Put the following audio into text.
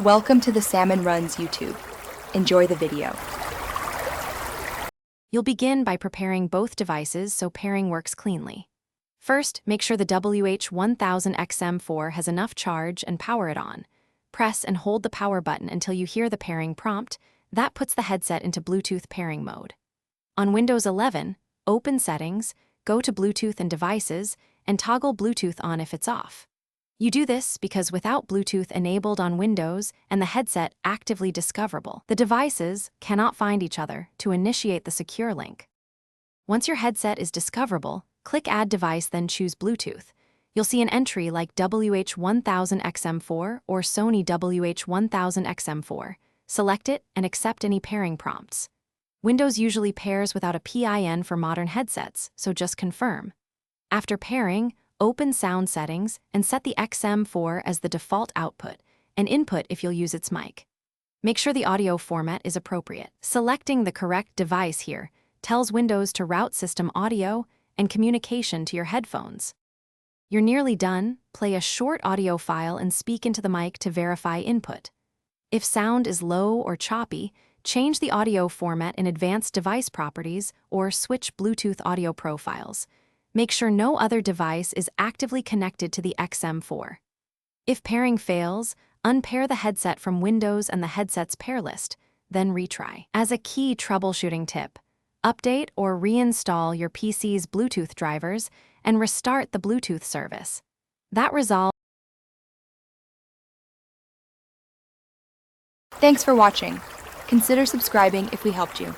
Welcome to the Salmon Runs YouTube. Enjoy the video. You'll begin by preparing both devices so pairing works cleanly. First, make sure the WH1000XM4 has enough charge and power it on. Press and hold the power button until you hear the pairing prompt. That puts the headset into Bluetooth pairing mode. On Windows 11, open Settings, go to Bluetooth and Devices, and toggle Bluetooth on if it's off. You do this because without Bluetooth enabled on Windows and the headset actively discoverable, the devices cannot find each other to initiate the secure link. Once your headset is discoverable, click Add Device, then choose Bluetooth. You'll see an entry like WH1000XM4 or Sony WH1000XM4. Select it and accept any pairing prompts. Windows usually pairs without a PIN for modern headsets, so just confirm. After pairing, open Sound Settings and set the XM4 as the default output and input if you'll use its mic. Make sure the audio format is appropriate. Selecting the correct device here tells Windows to route system audio and communication to your headphones. You're nearly done. Play a short audio file and speak into the mic to verify input. If sound is low or choppy, change the audio format in Advanced Device Properties or switch Bluetooth audio profiles. Make sure no other device is actively connected to the XM4. If pairing fails, unpair the headset from Windows and the headset's pair list, then retry. As a key troubleshooting tip, update or reinstall your PC's Bluetooth drivers and restart the Bluetooth service. That resolves. Thanks for watching. Consider subscribing if we helped you.